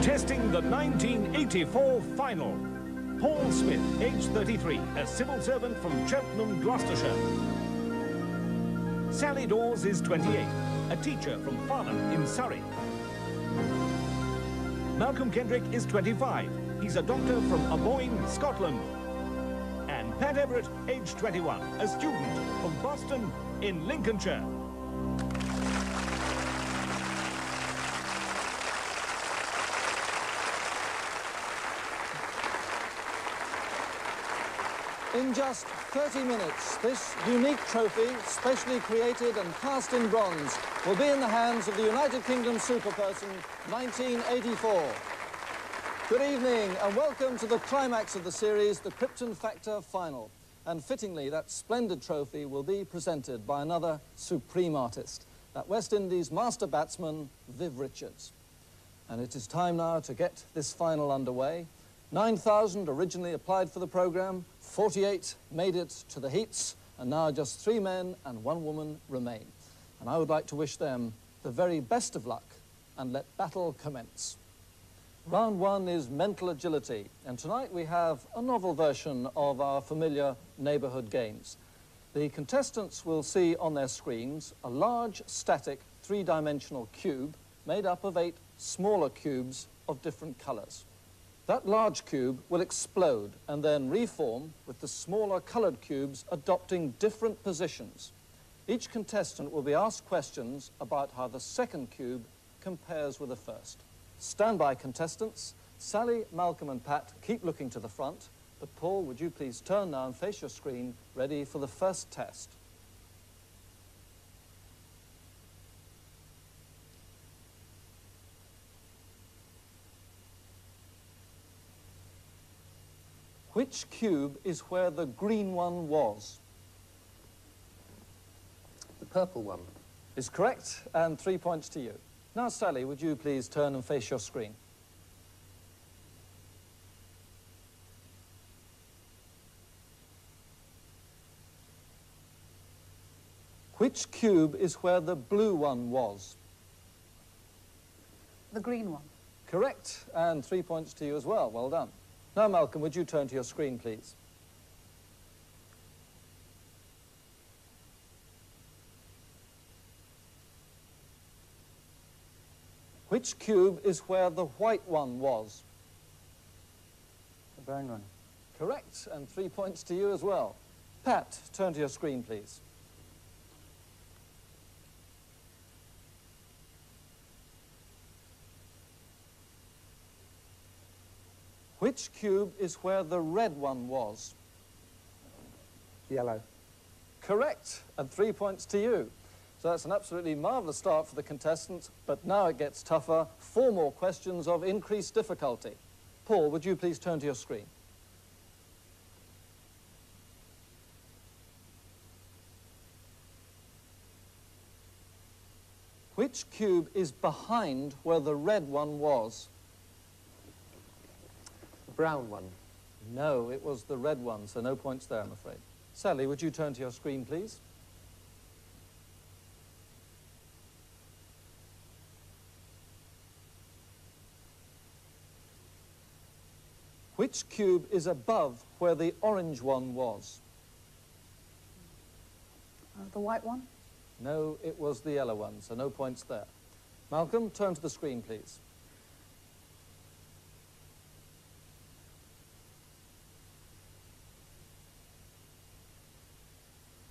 Contesting the 1984 final, Paul Smith, age 33, a civil servant from Cheltenham, Gloucestershire. Sally Dawes is 28, a teacher from Farnham in Surrey. Malcolm Kendrick is 25. He's a doctor from Aboyne, Scotland. And Pat Everett, age 21, a student from Boston in Lincolnshire. In just 30 minutes, this unique trophy, specially created and cast in bronze, will be in the hands of the United Kingdom Superperson 1984. Good evening and welcome to the climax of the series, the Krypton Factor Final. And fittingly, that splendid trophy will be presented by another supreme artist, that West Indies master batsman, Viv Richards. And it is time now to get this final underway. 9,000 originally applied for the programme, 48 made it to the heats, and now just 3 men and 1 woman remain. And I would like to wish them the very best of luck and let battle commence. Round 1 is mental agility, and tonight we have a novel version of our familiar neighbourhood games. The contestants will see on their screens a large, static, 3-dimensional cube made up of 8 smaller cubes of different colours. That large cube will explode and then reform with the smaller coloured cubes adopting different positions. Each contestant will be asked questions about how the second cube compares with the first. Stand by, contestants. Sally, Malcolm and Pat keep looking to the front, but Paul, would you please turn now and face your screen, ready for the first test. Which cube is where the green one was? The purple one. Is correct, and 3 points to you. Now, Sally, would you please turn and face your screen? Which cube is where the blue one was? The green one. Correct, and 3 points to you as well. Well done. Now, Malcolm, would you turn to your screen, please? Which cube is where the white one was? The brown one. Correct, and 3 points to you as well. Pat, turn to your screen, please. Which cube is where the red one was? Yellow. Correct, and 3 points to you. So that's an absolutely marvellous start for the contestants, but now it gets tougher. 4 more questions of increased difficulty. Paul, would you please turn to your screen? Which cube is behind where the red one was? Brown one. No, it was the red one, so no points there, I'm afraid. Sally, would you turn to your screen, please? Which cube is above where the orange one was? The white one? No, it was the yellow one, so no points there. Malcolm, turn to the screen, please.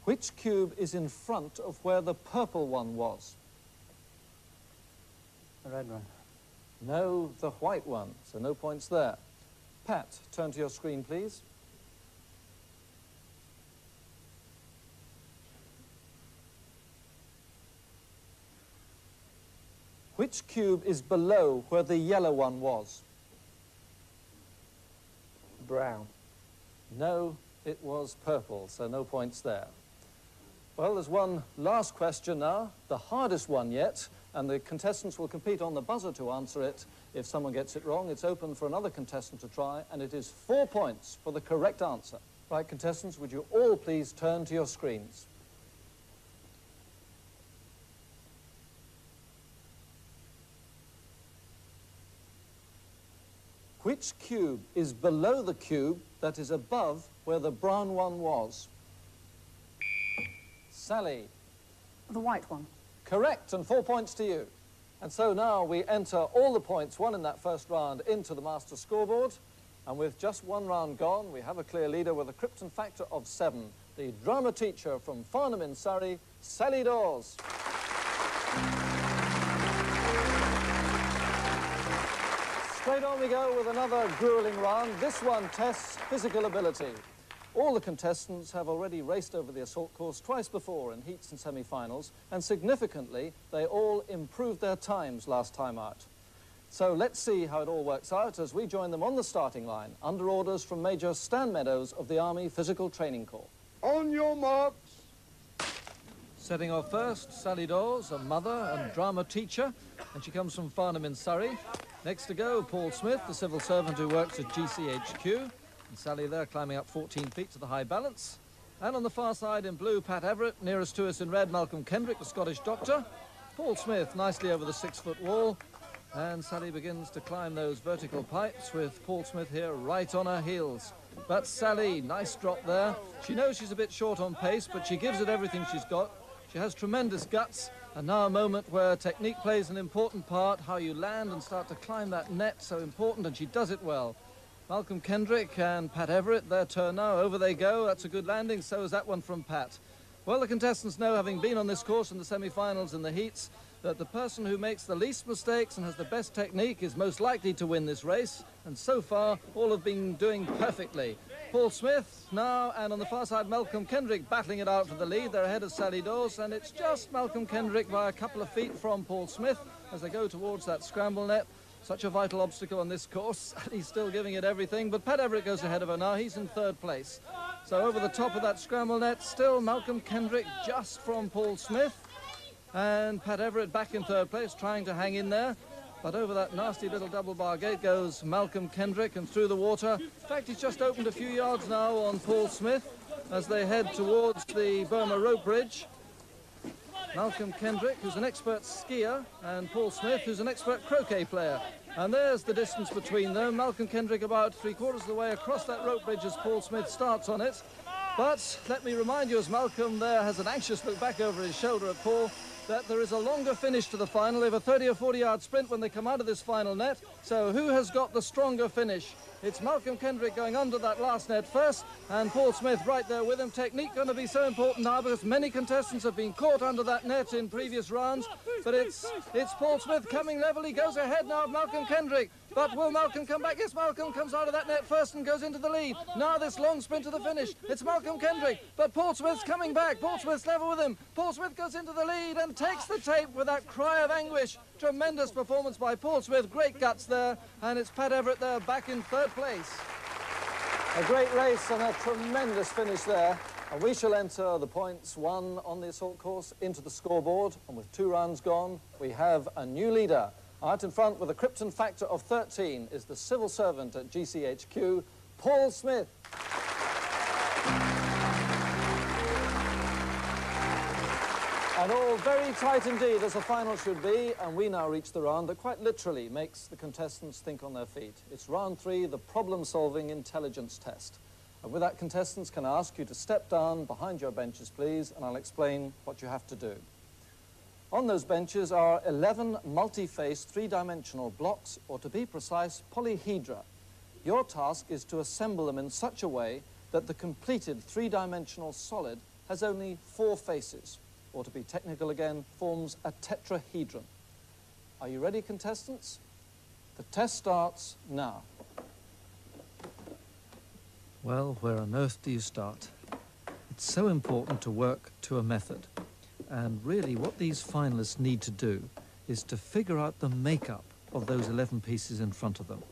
Which cube is in front of where the purple one was? The red one. No, the white one, so no points there. Pat, turn to your screen, please. Which cube is below where the yellow one was? Brown. No, it was purple, so no points there. Well, there's one last question now, the hardest one yet, and the contestants will compete on the buzzer to answer it. If someone gets it wrong, it's open for another contestant to try, and it is 4 points for the correct answer. Right, contestants, would you all please turn to your screens? Which cube is below the cube that is above where the brown one was? Sally. The white one. Correct, and 4 points to you. And so now we enter all the points won in that first round into the master scoreboard. And with just one round gone, we have a clear leader with a Krypton factor of 7. The drama teacher from Farnham in Surrey, Sally Dawes. Straight on we go with another grueling round. This one tests physical ability. All the contestants have already raced over the assault course twice before in heats and semi-finals, and significantly, they all improved their times last time out. So let's see how it all works out as we join them on the starting line, under orders from Major Stan Meadows of the Army Physical Training Corps. On your marks. Setting off first, Sally Dawes, a mother and drama teacher, and she comes from Farnham in Surrey. Next to go, Paul Smith, the civil servant who works at GCHQ. And Sally there climbing up 14 feet to the high balance. And on the far side in blue, Pat Everett. Nearest to us in red, Malcolm Kendrick, the Scottish doctor. Paul Smith nicely over the 6-foot wall. And Sally begins to climb those vertical pipes with Paul Smith here right on her heels. But Sally, nice drop there. She knows she's a bit short on pace, but she gives it everything she's got. She has tremendous guts. And now a moment where technique plays an important part. How you land and start to climb that net, so important, and she does it well. Malcolm Kendrick and Pat Everett, their turn now. Over they go. That's a good landing. So is that one from Pat. Well, the contestants know, having been on this course in the semi-finals and the heats, that the person who makes the least mistakes and has the best technique is most likely to win this race. And so far, all have been doing perfectly. Paul Smith now, and on the far side, Malcolm Kendrick battling it out for the lead. They're ahead of Sally Dawes, and it's just Malcolm Kendrick by a couple of feet from Paul Smith as they go towards that scramble net. Such a vital obstacle on this course. He's still giving it everything, but Pat Everett goes ahead of her now. He's in 3rd place. So over the top of that scramble net, still Malcolm Kendrick just from Paul Smith. And Pat Everett back in 3rd place, trying to hang in there. But over that nasty little double bar gate goes Malcolm Kendrick and through the water. In fact, he's just opened a few yards now on Paul Smith as they head towards the Burma rope bridge. Malcolm Kendrick, who's an expert skier, and Paul Smith, who's an expert croquet player. And there's the distance between them. Malcolm Kendrick about 3/4 of the way across that rope bridge as Paul Smith starts on it. But let me remind you, as Malcolm there has an anxious look back over his shoulder at Paul, that there is a longer finish to the final. They have a 30 or 40-yard sprint when they come out of this final net. So who has got the stronger finish? It's Malcolm Kendrick going under that last net first, and Paul Smith right there with him. Technique going to be so important now because many contestants have been caught under that net in previous rounds. But it's Paul Smith coming level. He goes ahead now of Malcolm Kendrick. But will Malcolm come back? Yes, Malcolm comes out of that net first and goes into the lead. Now this long sprint to the finish. It's Malcolm Kendrick, but Paul Smith's coming back. Paul Smith's level with him. Paul Smith goes into the lead and takes the tape with that cry of anguish. Tremendous performance by Paul Smith. Great guts there. And it's Pat Everett there back in 3rd place. A great race and a tremendous finish there. And we shall enter the points won on the assault course into the scoreboard. And with 2 rounds gone, we have a new leader. Out in front with a Krypton factor of 13 is the civil servant at GCHQ, Paul Smith. And all very tight indeed, as the final should be, and we now reach the round that quite literally makes the contestants think on their feet. It's round 3, the problem-solving intelligence test. And with that, contestants, can I ask you to step down behind your benches, please, and I'll explain what you have to do. On those benches are 11 multi-faced 3-dimensional blocks, or to be precise, polyhedra. Your task is to assemble them in such a way that the completed 3-dimensional solid has only 4 faces, or to be technical again, forms a tetrahedron. Are you ready, contestants? The test starts now. Well, where on earth do you start? It's so important to work to a method. And really what these finalists need to do is to figure out the makeup of those 11 pieces in front of them.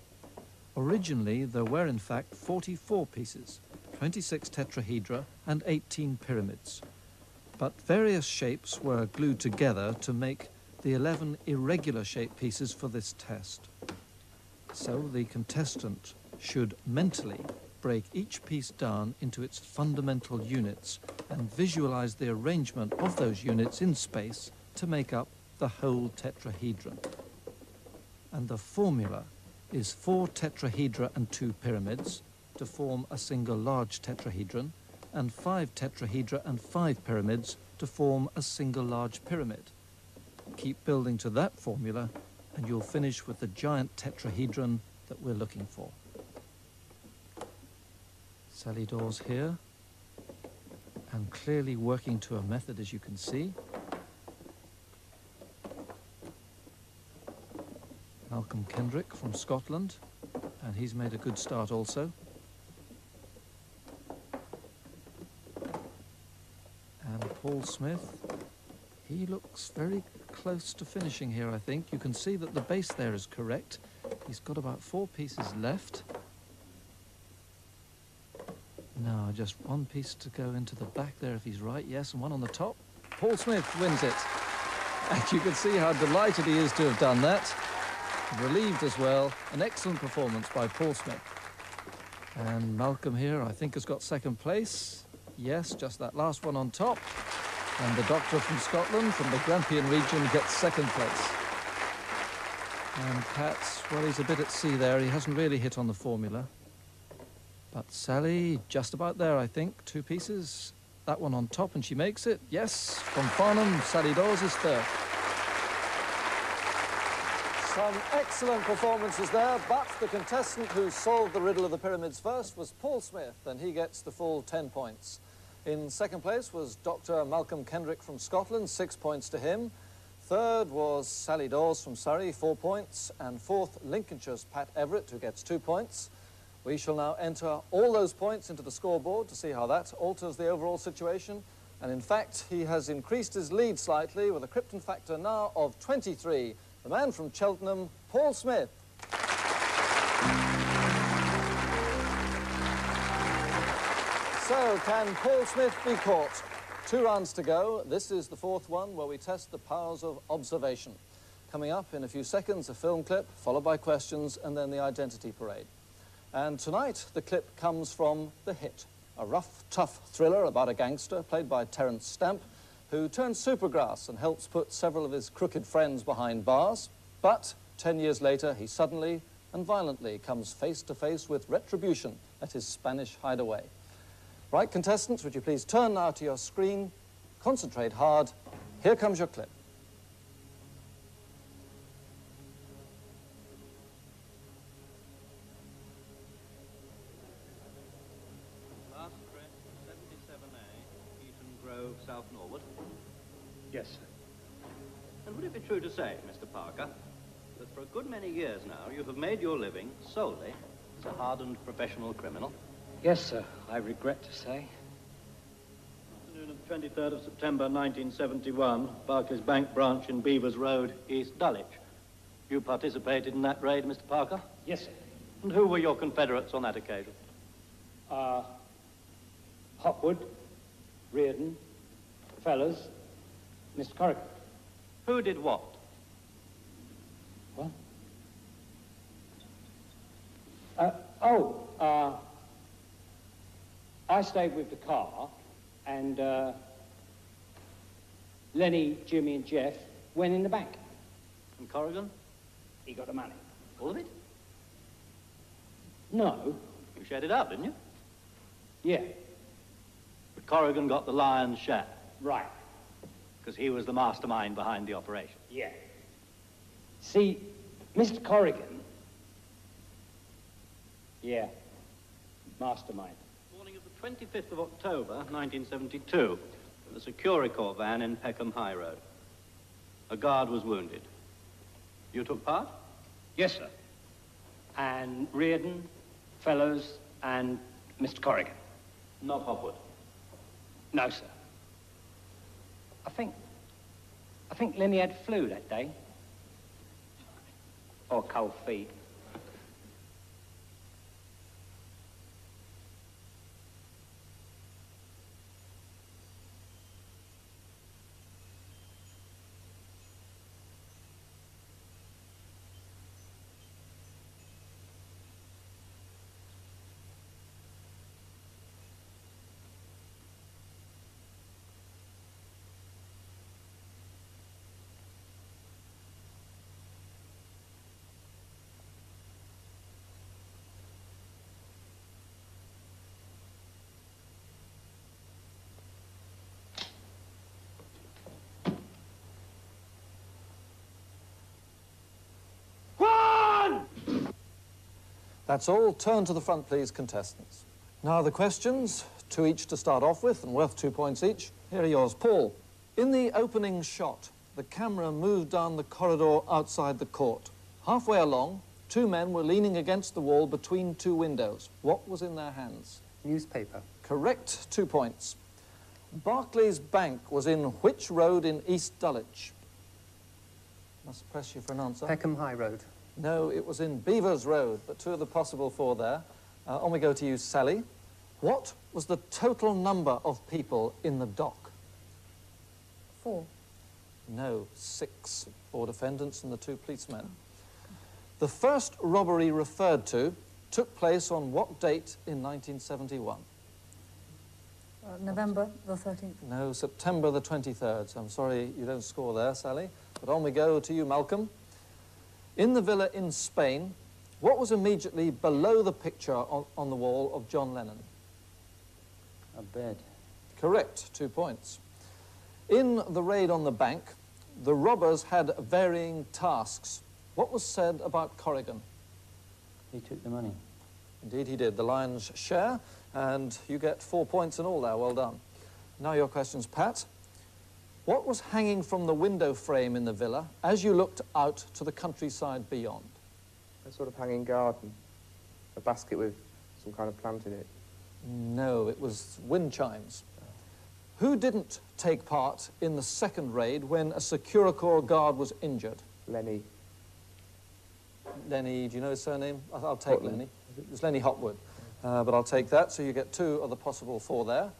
Originally, there were in fact 44 pieces, 26 tetrahedra and 18 pyramids. But various shapes were glued together to make the 11 irregular shaped pieces for this test. So the contestant should mentally break each piece down into its fundamental units and visualize the arrangement of those units in space to make up the whole tetrahedron. And the formula is 4 tetrahedra and 2 pyramids to form a single large tetrahedron, and 5 tetrahedra and 5 pyramids to form a single large pyramid. Keep building to that formula and you'll finish with the giant tetrahedron that we're looking for. Sally Dawes here, and clearly working to a method, as you can see. Malcolm Kendrick from Scotland, and he's made a good start also. And Paul Smith, he looks very close to finishing here, I think. You can see that the base there is correct. He's got about 4 pieces left. Now, just 1 piece to go into the back there if he's right, yes, and 1 on the top. Paul Smith wins it. And you can see how delighted he is to have done that. Relieved as well. An excellent performance by Paul Smith. And Malcolm here, I think, has got 2nd place. Yes, just that last one on top. And the doctor from Scotland, from the Grampian region, gets 2nd place. And Pat, well, he's a bit at sea there. He hasn't really hit on the formula. But Sally, just about there, I think. 2 pieces. That one on top, and she makes it. Yes, from Farnham, Sally Dawes is 3rd. Some excellent performances there, but the contestant who solved the riddle of the pyramids first was Paul Smith, and he gets the full 10 points. In 2nd place was Dr. Malcolm Kendrick from Scotland, 6 points to him. 3rd was Sally Dawes from Surrey, 4 points. And 4th, Lincolnshire's Pat Everett, who gets 2 points. We shall now enter all those points into the scoreboard to see how that alters the overall situation. And in fact, he has increased his lead slightly with a Krypton factor now of 23. The man from Cheltenham, Paul Smith. So, can Paul Smith be caught? 2 rounds to go. This is the 4th one where we test the powers of observation. Coming up in a few seconds, a film clip, followed by questions, and then the identity parade. And tonight, the clip comes from The Hit, a rough, tough thriller about a gangster played by Terence Stamp, who turns supergrass and helps put several of his crooked friends behind bars. But 10 years later, he suddenly and violently comes face to face with retribution at his Spanish hideaway. Right, contestants, would you please turn now to your screen, concentrate hard. Here comes your clip. Last trip, 77A, Eaton Grove, South Norwood. Yes, sir. And would it be true to say, Mr. Parker, that for a good many years now you have made your living solely as a hardened professional criminal? Yes, sir. I regret to say. Afternoon of the 23rd of September, 1971, Barclays Bank branch in Beavers Road, East Dulwich. You participated in that raid, Mr. Parker? Yes, sir. And who were your confederates on that occasion? Hopwood, Reardon, Fellows, Mr. Corrigan. Who did what? What? I stayed with the car, and Lenny, Jimmy, and Jeff went in the bank. And Corrigan? He got the money. All of it? No. You shared it out, didn't you? Yeah. But Corrigan got the lion's share, Right. because he was the mastermind behind the operation. Yeah. See, Mr. Corrigan. Yeah. Mastermind. Morning of the 25th of October, 1972, in the Securicorps van in Peckham High Road. A guard was wounded. You took part? Yes, sir. And Reardon, Fellows, and Mr. Corrigan. Not Hopwood. No, sir. I think Lenny had flu that day. Or cold feet. That's all. Turn to the front, please, contestants. Now the questions, 2 each to start off with and worth 2 points each. Here are yours. Paul, in the opening shot, the camera moved down the corridor outside the court. Halfway along, 2 men were leaning against the wall between 2 windows. What was in their hands? Newspaper. Correct, 2 points. Barclays Bank was in which road in East Dulwich? Must press you for an answer. Peckham High Road. No, it was in Beavers Road, but 2 of the possible 4 there. On we go to you, Sally. What was the total number of people in the dock? 4. No, 6. 4 defendants and the 2 policemen. The first robbery referred to took place on what date in 1971? November the 13th. No, September the 23rd. So I'm sorry you don't score there, Sally. But on we go to you, Malcolm. In the villa in Spain, what was immediately below the picture on the wall of John Lennon? A bed. Correct, 2 points. In the raid on the bank, the robbers had varying tasks. What was said about Corrigan? He took the money. Indeed he did, the lion's share, and you get 4 points in all there, well done. Now your questions, Pat. What was hanging from the window frame in the villa as you looked out to the countryside beyond? A sort of hanging garden. A basket with some kind of plant in it. No, it was wind chimes. Who didn't take part in the second raid when a Securicorps guard was injured? Lenny. Lenny, do you know his surname? I'll take Hotwood. Lenny. It was Lenny Hotwood. But I'll take that, so you get 2 of the possible 4 there.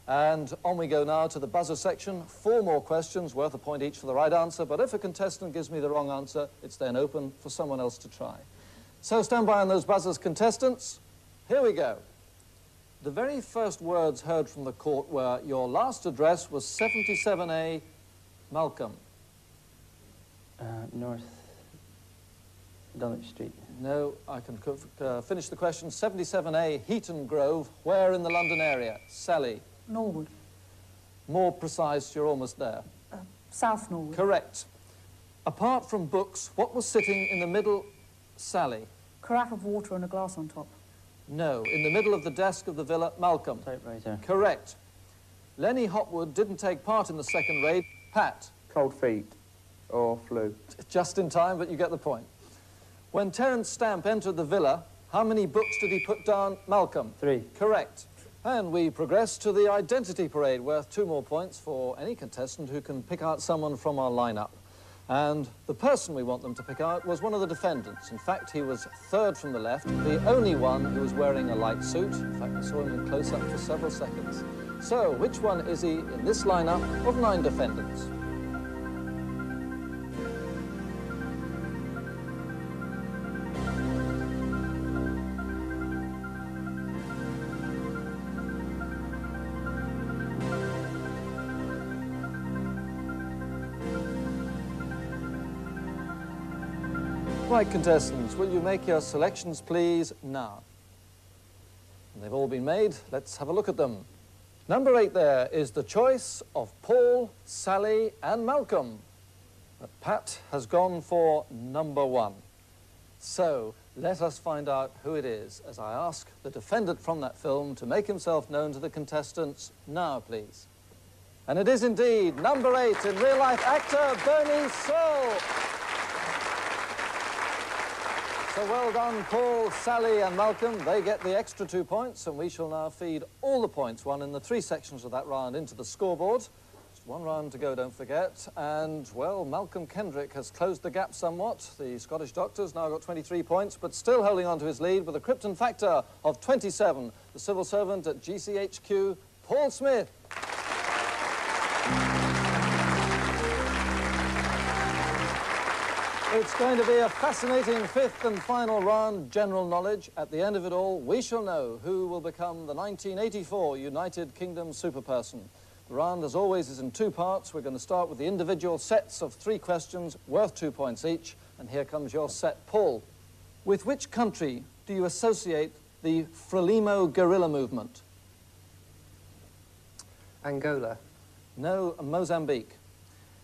And on we go now to the buzzer section. 4 more questions, worth a point each for the right answer, but if a contestant gives me the wrong answer, it's then open for someone else to try. So stand by on those buzzers, contestants. Here we go. The very first words heard from the court were, your last address was 77A, Malcolm. North Dulwich Street. No, I can finish the question. 77A, Heaton Grove, where in the London area? Sally. Norwood. More precise, you're almost there. South Norwood. Correct. Apart from books, what was sitting in the middle? Sally. Carafe of water and a glass on top. No, in the middle of the desk of the villa, Malcolm. Typewriter. Correct. Lenny Hotwood didn't take part in the second raid. Pat. Cold feet. Or flu. Just in time, but you get the point. When Terence Stamp entered the villa, how many books did he put down? Malcolm. 3. Correct. And we progress to the identity parade, worth 2 more points for any contestant who can pick out someone from our lineup. And the person we want them to pick out was one of the defendants. In fact, he was 3rd from the left, the only one who was wearing a light suit. In fact, we saw him in close-up for several seconds. So, which one is he in this lineup of 9 defendants? Right, contestants, will you make your selections, please, now? And they've all been made. Let's have a look at them. Number 8 there is the choice of Paul, Sally and Malcolm. But Pat has gone for number 1. So let us find out who it is as I ask the defendant from that film to make himself known to the contestants now, please. And it is indeed number 8 in real-life actor Bernie Saul. So well done, Paul, Sally and Malcolm. They get the extra 2 points, and we shall now feed all the points won in the 3 sections of that round into the scoreboard. Just 1 round to go, don't forget. And, well, Malcolm Kendrick has closed the gap somewhat. The Scottish doctor's now got 23 points, but still holding on to his lead with a Krypton factor of 27. The civil servant at GCHQ, Paul Smith. It's going to be a fascinating 5th and final round, general knowledge. At the end of it all, we shall know who will become the 1984 United Kingdom superperson. The round, as always, is in 2 parts. We're going to start with the individual sets of 3 questions, worth 2 points each. And here comes your set, Paul. With which country do you associate the Frelimo guerrilla movement? Angola. No, Mozambique.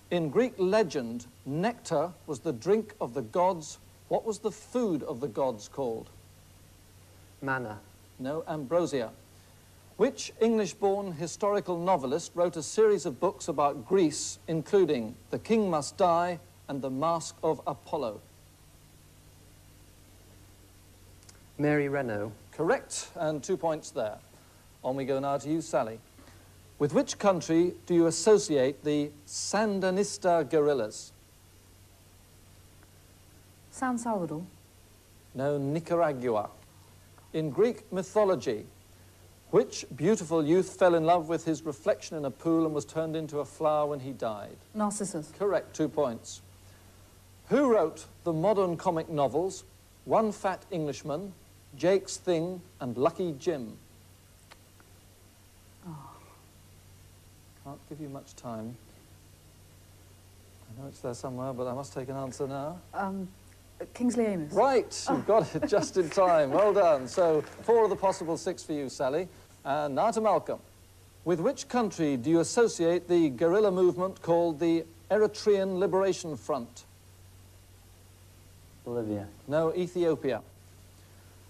In Greek legend, nectar was the drink of the gods. What was the food of the gods called? Manna. No, ambrosia. Which English-born historical novelist wrote a series of books about Greece, including The King Must Die and The Mask of Apollo? Mary Renault. Correct, and 2 points there. On we go now to you, Sally. With which country do you associate the Sandinista guerrillas? San Salvador. No, Nicaragua. In Greek mythology, which beautiful youth fell in love with his reflection in a pool and was turned into a flower when he died? Narcissus. Correct, 2 points. Who wrote the modern comic novels One Fat Englishman, Jake's Thing, and Lucky Jim? Can't give you much time. I know it's there somewhere, but I must take an answer now. Kingsley Amis. Right, you've got it just in time. Well done. So 4 of the possible 6 for you, Sally. And now to Malcolm. With which country do you associate the guerrilla movement called the Eritrean Liberation Front? Bolivia. No, Ethiopia.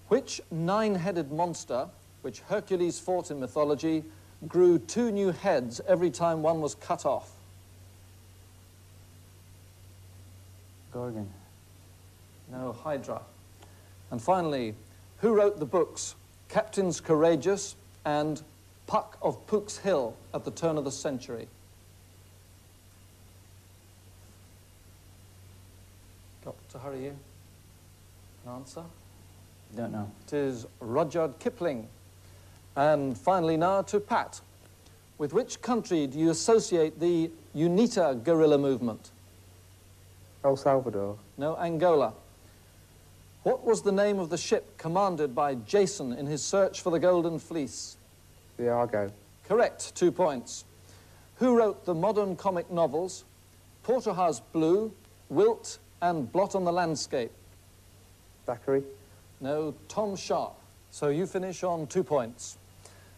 Which 9-headed monster, which Hercules fought in mythology, grew 2 new heads every time one was cut off? Gorgon. No, Hydra. And finally, who wrote the books Captains Courageous and Puck of Pook's Hill at the turn of the century? Got to hurry you. An answer? Don't know. It is Rudyard Kipling. And finally now to Pat. With which country do you associate the UNITA guerrilla movement? El Salvador. No, Angola. What was the name of the ship commanded by Jason in his search for the Golden Fleece? The Argo. Correct, 2 points. Who wrote the modern comic novels Porterhouse Blue, Wilt, and Blot on the Landscape? Thackeray. No, Tom Sharp. So you finish on 2 points.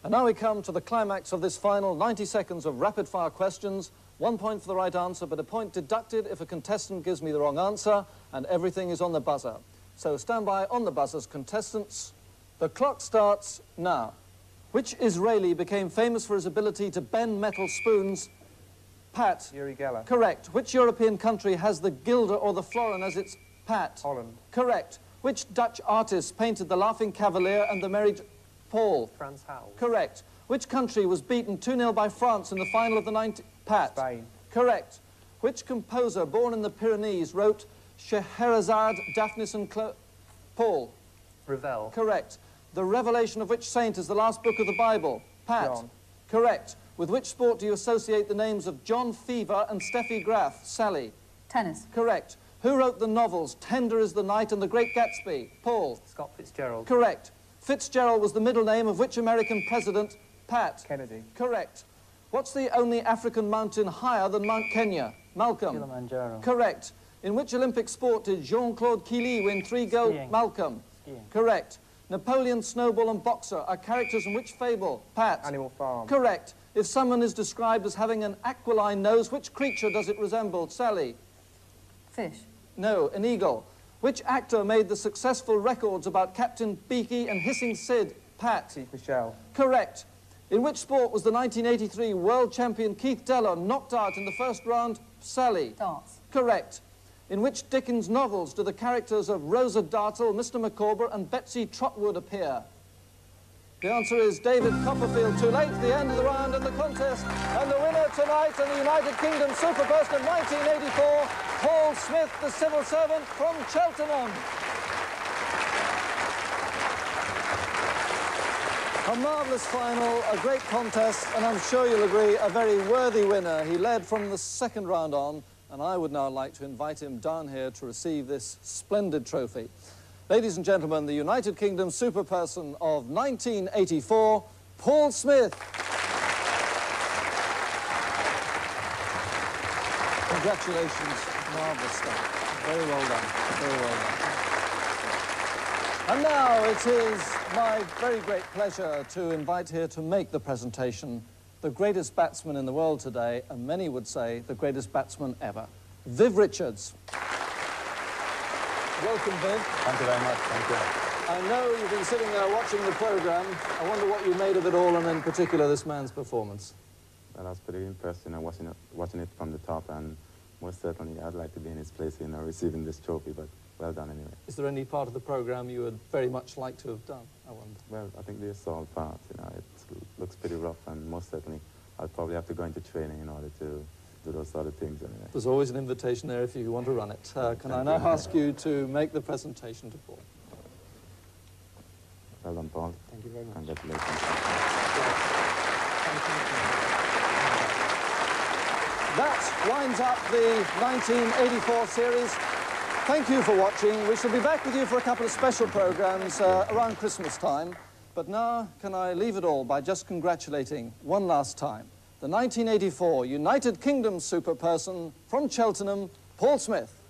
And now we come to the climax of this final 90 seconds of rapid-fire questions. 1 point for the right answer, but a point deducted if a contestant gives me the wrong answer, and everything is on the buzzer. So stand by on the buzzers, contestants. The clock starts now. Which Israeli became famous for his ability to bend metal spoons? Pat. Uri Geller. Correct. Which European country has the guilder or the florin as its Pat? Holland. Correct. Which Dutch artist painted the Laughing Cavalier and the Merry Paul? Franz Howell. Correct. Which country was beaten 2-0 by France in the final of the Pat? Spain. Correct. Which composer born in the Pyrenees wrote Scheherazade, Daphnis and Paul? Ravel. Correct. The revelation of which saint is the last book of the Bible? Pat. John. Correct. With which sport do you associate the names of John Fever and Steffi Graf? Sally. Tennis. Correct. Who wrote the novels Tender is the Night and The Great Gatsby? Paul. Scott Fitzgerald. Correct. Fitzgerald was the middle name of which American president? Pat. Kennedy. Correct. What's the only African mountain higher than Mount Kenya? Malcolm. Kilimanjaro. Correct. In which Olympic sport did Jean-Claude Killy win 3 gold? Skiing. Malcolm. Skiing. Correct. Napoleon, Snowball and Boxer are characters in which fable? Pat. Animal Farm. Correct. If someone is described as having an aquiline nose, which creature does it resemble? Sally. Fish. No, an eagle. Which actor made the successful records about Captain Beaky and Hissing Sid? Pat. Steve Michelle. Correct. In which sport was the 1983 world champion Keith Deller knocked out in the first round? Sally. Darts. Correct. In which Dickens novels do the characters of Rosa Dartle, Mr. Micawber and Betsy Trotwood appear? The answer is David Copperfield. Too late, the end of the round and the contest. And the winner tonight in the United Kingdom Superburst of 1984, Paul Smith, the civil servant from Cheltenham. A marvellous final, a great contest, and I'm sure you'll agree, a very worthy winner. He led from the second round on, and I would now like to invite him down here to receive this splendid trophy. Ladies and gentlemen, the United Kingdom Superperson of 1984, Paul Smith. Congratulations, marvellous stuff. Very well done, very well done. And now it is my very great pleasure to invite here to make the presentation the greatest batsman in the world today, and many would say the greatest batsman ever, Viv Richards. Welcome, Viv. Thank you very much. Thank you. I know you've been sitting there watching the programme. I wonder what you made of it all, and in particular this man's performance. Well, I was pretty impressed, you know, watching it from the top, and most certainly I'd like to be in his place, you know, receiving this trophy, but well done anyway. Is there any part of the programme you would very much like to have done, I wonder? Well, I think the assault part, you know, it looks pretty rough, and most certainly I'll probably have to go into training in order to do those sort of things anyway. There's always an invitation there if you want to run it. Can I now ask you to make the presentation to Paul? Well done, Paul. Thank you very much. Congratulations. That winds up the 1984 series. Thank you for watching. We shall be back with you for a couple of special programmes around Christmas time. But now, can I leave it all by just congratulating one last time the 1984 United Kingdom superperson from Cheltenham, Paul Smith.